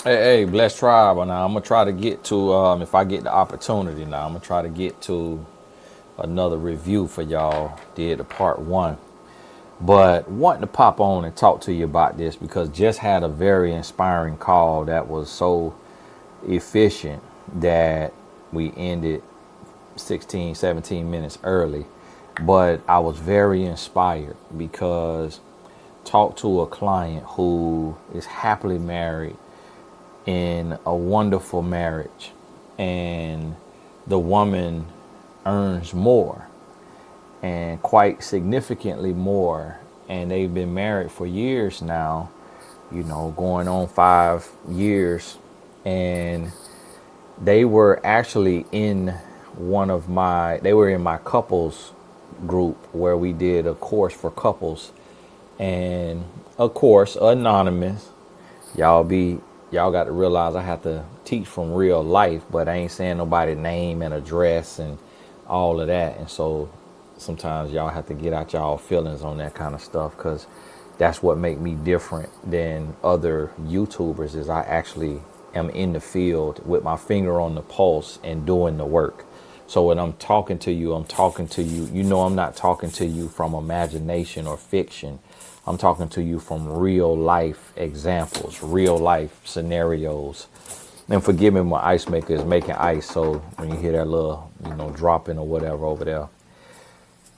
Hey, blessed tribe. Now I'm gonna try to get to if I get the opportunity. Now I'm gonna try to get to another review for y'all. Did the part one, but wanting to pop on and talk to you about this because just had a very inspiring call that was so efficient that we ended 16, 17 minutes early. But I was very inspired because talked to a client who is happily married in a wonderful marriage, and the woman earns more, and quite significantly more, and they've been married for years now, going on 5 years. And they were actually in they were in my couples group where we did a course for couples, and of course anonymous. Y'all be y'all got to realize I have to teach from real life, but I ain't saying nobody's name and address and all of that. And so sometimes y'all have to get out y'all feelings on that kind of stuff, because that's what make me different than other YouTubers is I actually am in the field with my finger on the pulse and doing the work. So when I'm talking to you, I'm talking to you. I'm not talking to you from imagination or fiction. I'm talking to you from real life examples, real life scenarios. And forgive me, my ice maker is making ice. So when you hear that little, dropping or whatever over there.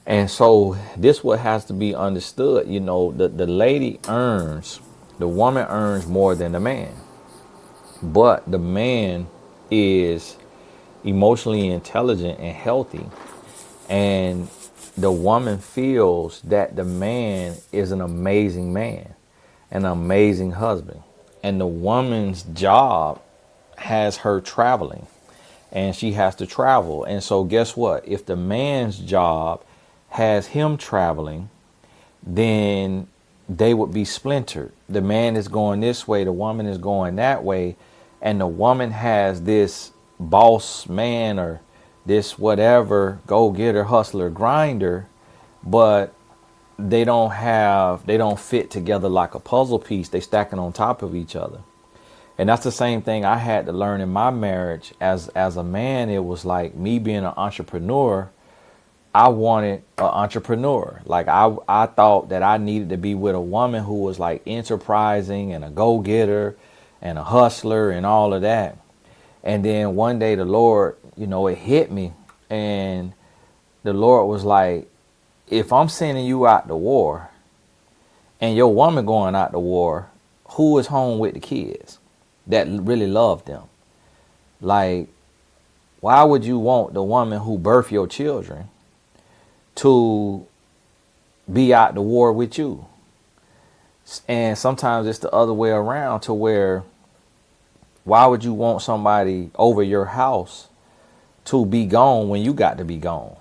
And so this what has to be understood. The lady earns, the woman earns more than the man. But the man is emotionally intelligent and healthy, and the woman feels that the man is an amazing man, an amazing husband, and the woman's job has her traveling, and she has to travel. And so guess what, if the man's job has him traveling, then they would be splintered. The man is going this way, the woman is going that way, and the woman has this boss man or this whatever go getter, hustler, grinder, but they don't fit together like a puzzle piece. They stacking on top of each other. And that's the same thing I had to learn in my marriage. As a man, it was like me being an entrepreneur. I wanted an entrepreneur. Like I thought that I needed to be with a woman who was like enterprising and a go-getter and a hustler and all of that. And then one day the Lord, it hit me, and the Lord was like, if I'm sending you out to war and your woman going out to war, who is home with the kids that really love them? Like, why would you want the woman who birthed your children to be out to war with you? And sometimes it's the other way around, to where why would you want somebody over your house to be gone when you got to be gone?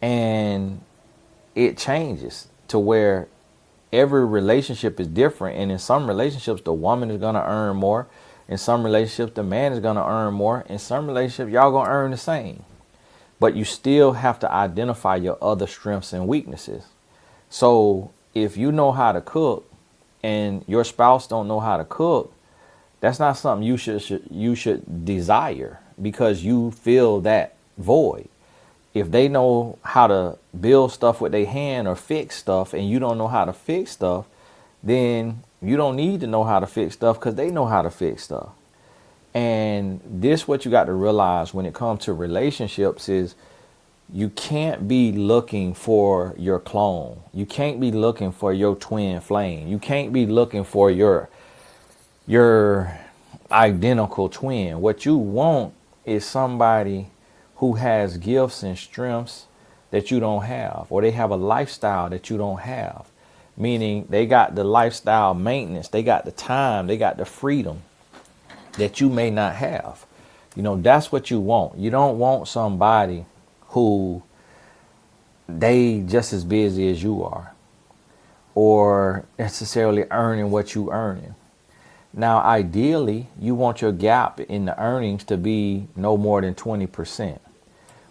And it changes to where every relationship is different. And in some relationships, the woman is going to earn more. In some relationships, the man is going to earn more. In some relationships, y'all going to earn the same. But you still have to identify your other strengths and weaknesses. So if you know how to cook and your spouse don't know how to cook, that's not something you should desire, because you feel that void. If they know how to build stuff with their hand or fix stuff and you don't know how to fix stuff, then you don't need to know how to fix stuff, because they know how to fix stuff. And this what you got to realize when it comes to relationships is you can't be looking for your clone. You can't be looking for your twin flame. You can't be looking for your identical twin. What you want is somebody who has gifts and strengths that you don't have, or they have a lifestyle that you don't have. Meaning they got the lifestyle maintenance, they got the time, they got the freedom that you may not have. That's what you want. You don't want somebody who they just as busy as you are, or necessarily earning what you earning. Now, ideally, you want your gap in the earnings to be no more than 20%.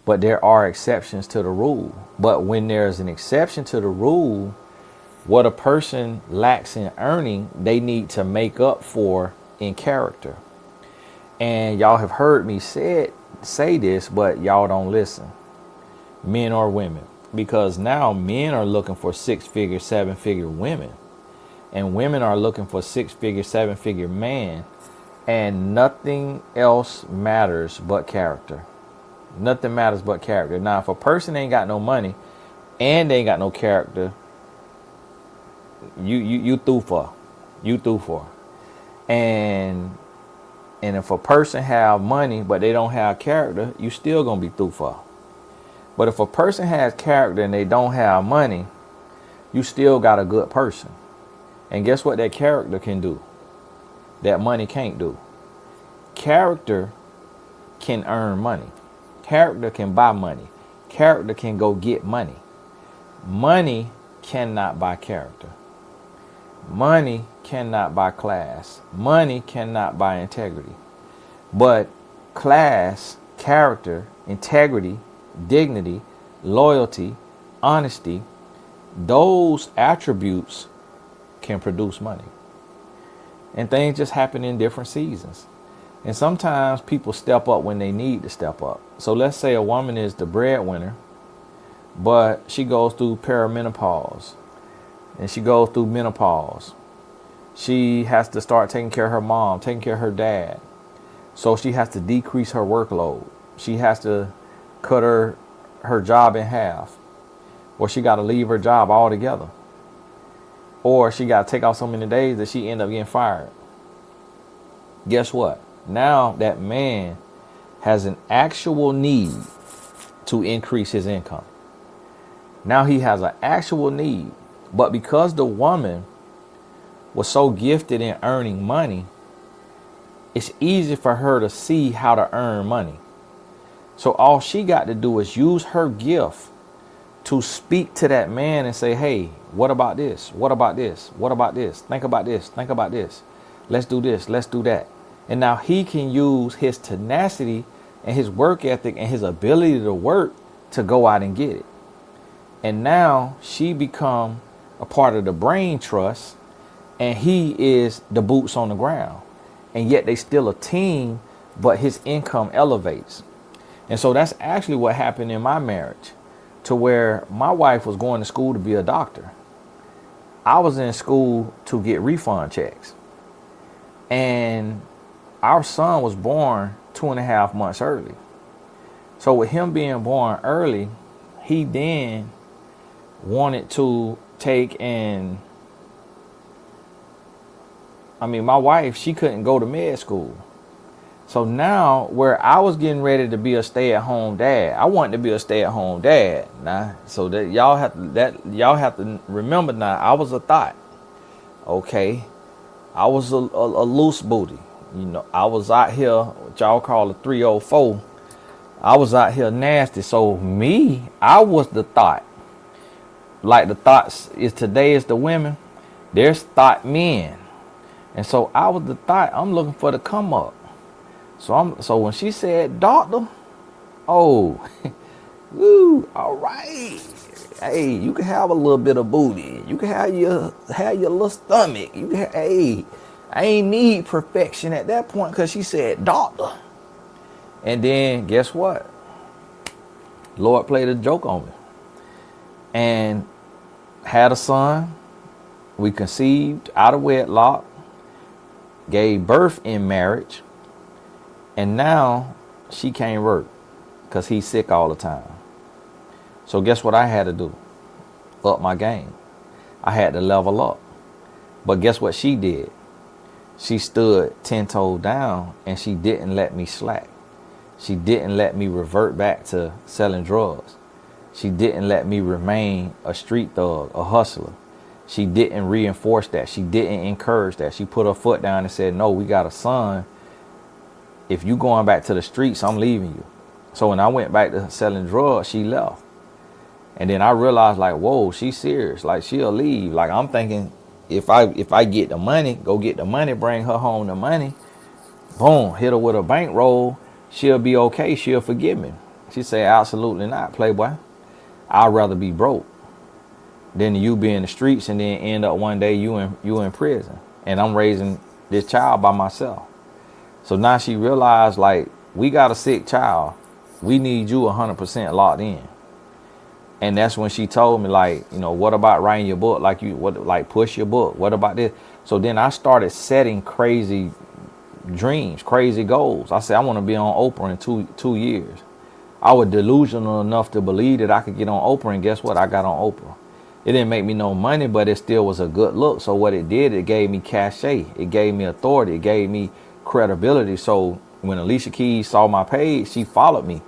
But there are exceptions to the rule. But when there's an exception to the rule, what a person lacks in earning, they need to make up for in character. And y'all have heard me say this, but y'all don't listen. Men or women. Because now men are looking for 6-figure, 7-figure women. And women are looking for 6-figure, 7-figure man. And nothing else matters but character. Nothing matters but character. Now, if a person ain't got no money and they ain't got no character, you through for. You through for. And if a person have money but they don't have character, you still gonna be through for. But if a person has character and they don't have money, you still got a good person. And guess what that character can do? That money can't do. Character can earn money. Character can buy money. Character can go get money. Money cannot buy character. Money cannot buy class. Money cannot buy integrity. But class, character, integrity, dignity, loyalty, honesty, those attributes can produce money. And things just happen in different seasons. And sometimes people step up when they need to step up. So let's say a woman is the breadwinner, but she goes through perimenopause and she goes through menopause. She has to start taking care of her mom, taking care of her dad. So she has to decrease her workload. She has to cut her job in half. Or she got to leave her job altogether. Or she got to take off so many days that she end up getting fired. Guess what? Now that man has an actual need to increase his income. Now he has an actual need. But because the woman was so gifted in earning money, it's easy for her to see how to earn money. So all she got to do is use her gift to speak to that man and say, hey, what about this? What about this? What about this? Think about this. Think about this. Let's do this. Let's do that. And now he can use his tenacity and his work ethic and his ability to work to go out and get it. And now she become a part of the brain trust and he is the boots on the ground. And yet they still a team, but his income elevates. And so that's actually what happened in my marriage, to where my wife was going to school to be a doctor. I was in school to get refund checks. And our son was born 2.5 months early. So with him being born early, he then wanted to take my wife, she couldn't go to med school. So now where I was getting ready to be a stay-at-home dad, I wanted to be a stay-at-home dad. Now, so that y'all have to remember now, I was a thought. Okay. I was a loose booty. You know, I was out here, what y'all call a 304. I was out here nasty. So me, I was the thought. Like the thoughts is today is the women. There's thought men. And so I was the thought, I'm looking for the come up. So when she said doctor, oh, woo, all right. Hey, you can have a little bit of booty. You can have your little stomach. You can hey, I ain't need perfection at that point because she said doctor. And then guess what? Lord played a joke on me. And had a son. We conceived out of wedlock. Gave birth in marriage. And now she can't work because he's sick all the time. So guess what I had to do? Up my game. I had to level up. But guess what she did? She stood 10-toes down and she didn't let me slack. She didn't let me revert back to selling drugs. She didn't let me remain a street thug, a hustler. She didn't reinforce that. She didn't encourage that. She put her foot down and said, no, we got a son. If you going back to the streets, I'm leaving you. So when I went back to selling drugs, she left. And then I realized, like, whoa, she's serious. Like, she'll leave. Like, I'm thinking, if I get the money, go get the money, bring her home the money, boom, hit her with a bankroll, she'll be okay. She'll forgive me. She said, absolutely not, playboy. I'd rather be broke than you be in the streets and then end up one day you in prison. And I'm raising this child by myself. So now she realized, like, we got a sick child. We need you 100% locked in. And that's when she told me, like, you know, what about writing your book? Like push your book. What about this? So then I started setting crazy dreams, crazy goals. I said, I want to be on Oprah in two years. I was delusional enough to believe that I could get on Oprah, and guess what? I got on Oprah. It didn't make me no money, but it still was a good look. So what it did, it gave me cachet. It gave me authority. It gave me credibility. So when Alicia Keys saw my page, she followed me.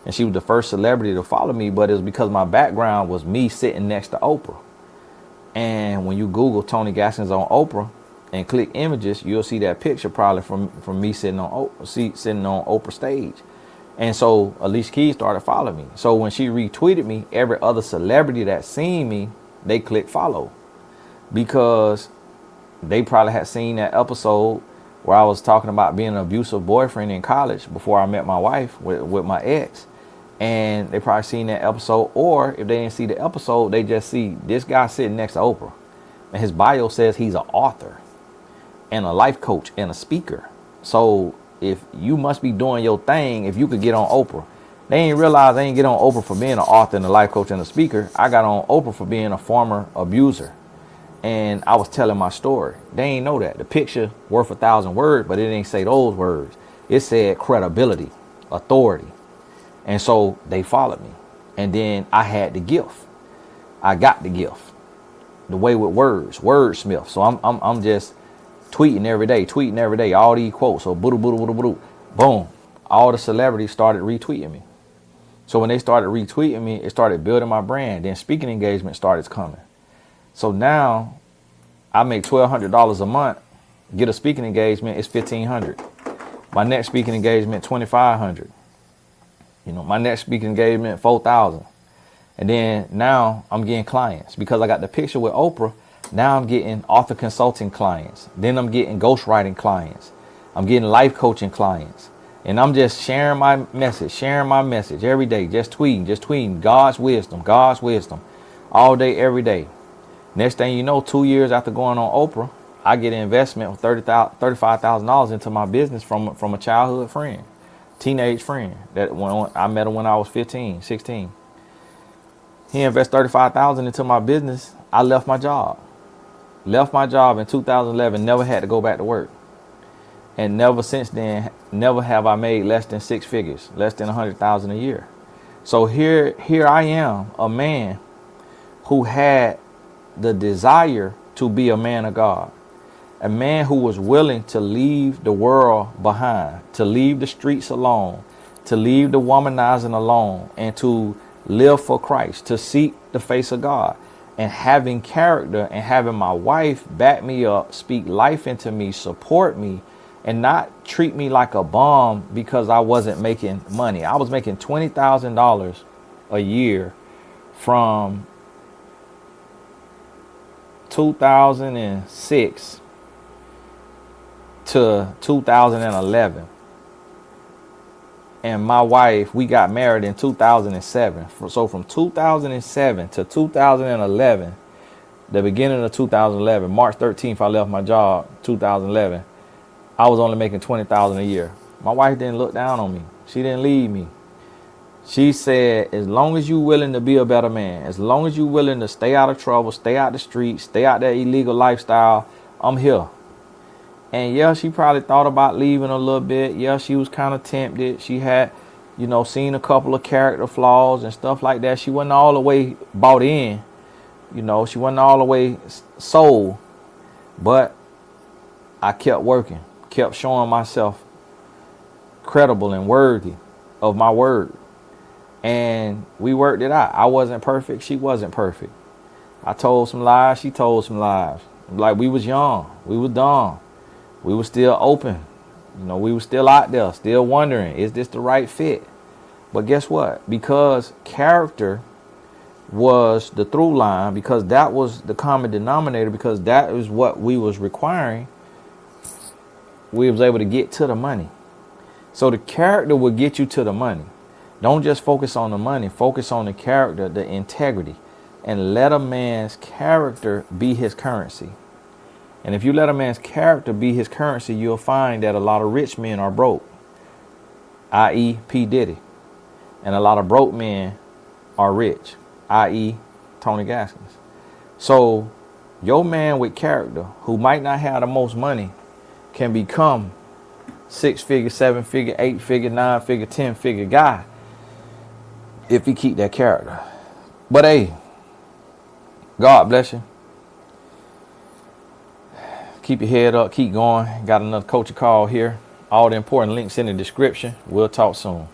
And she was the first celebrity to follow me, but it was because my background was me sitting next to Oprah. And when you Google Tony Gaskins on Oprah and click images, you'll see that picture probably from me sitting on Oprah stage. And so Alicia Keys started following me. So when she retweeted me, every other celebrity that seen me, they clicked follow, because they probably had seen that episode where I was talking about being an abusive boyfriend in college before I met my wife with my ex. And they probably seen that episode, or if they didn't see the episode, they just see this guy sitting next to Oprah. And his bio says he's an author and a life coach and a speaker. So if you must be doing your thing, if you could get on Oprah. They ain't realize they ain't get on Oprah for being an author and a life coach and a speaker. I got on Oprah for being a former abuser. And I was telling my story. They ain't know that. The picture worth 1,000 words, but it ain't say those words. It said credibility, authority. And so they followed me. And then I had the gift. I got the gift. The way with words, wordsmith. So I'm just tweeting every day, all these quotes. So boom. All the celebrities started retweeting me. So when they started retweeting me, it started building my brand. Then speaking engagement started coming. So now I make $1,200 a month. Get a speaking engagement, it's $1,500. My next speaking engagement, $2,500. You know, my next speaking engagement, $4,000. And then now I'm getting clients because I got the picture with Oprah. Now I'm getting author consulting clients. Then I'm getting ghostwriting clients. I'm getting life coaching clients. And I'm just sharing my message every day. Just tweeting God's wisdom all day, every day. Next thing you know, 2 years after going on Oprah, I get an investment of $35,000 into my business from a childhood friend, teenage friend that when I met him when I was 15, 16. He invested $35,000 into my business. I left my job in 2011, never had to go back to work. And never since then, never have I made less than six figures, less than $100,000 a year. So here I am, a man who had the desire to be a man of God, a man who was willing to leave the world behind, to leave the streets alone, to leave the womanizing alone, and to live for Christ, to seek the face of God, and having character and having my wife back me up, speak life into me, support me, and not treat me like a bum because I wasn't making money. I was making $20,000 a year from 2006 to 2011. And my wife, we got married in 2007. So from 2007 to 2011, the beginning of 2011, March 13th, I left my job, 2011. I was only making $20,000 a year. My wife didn't look down on me. She didn't leave me. She said, as long as you're willing to be a better man, as long as you're willing to stay out of trouble, stay out the streets, stay out that illegal lifestyle, I'm here. And yeah, she probably thought about leaving a little bit. Yeah, she was kind of tempted. She had, seen a couple of character flaws and stuff like that. She wasn't all the way bought in. She wasn't all the way sold. But I kept working, kept showing myself credible and worthy of my word. And we worked it out. I wasn't perfect. She wasn't perfect. I told some lies. She told some lies. Like, we was young. We was dumb. We were still open. We were still out there, still wondering, is this the right fit? But guess what? Because character was the through line, because that was the common denominator, because that is what we was requiring, we was able to get to the money. So the character will get you to the money. Don't just focus on the money. Focus on the character, the integrity, and let a man's character be his currency. And if you let a man's character be his currency, you'll find that a lot of rich men are broke, i.e. P. Diddy. And a lot of broke men are rich, i.e. Tony Gaskins. So your man with character who might not have the most money can become 6-figure, 7-figure, 8-figure, 9-figure, 10-figure guy if he keep that character. But hey, God bless you. Keep your head up. Keep going. Got another coaching call here. All the important links in the description. We'll talk soon.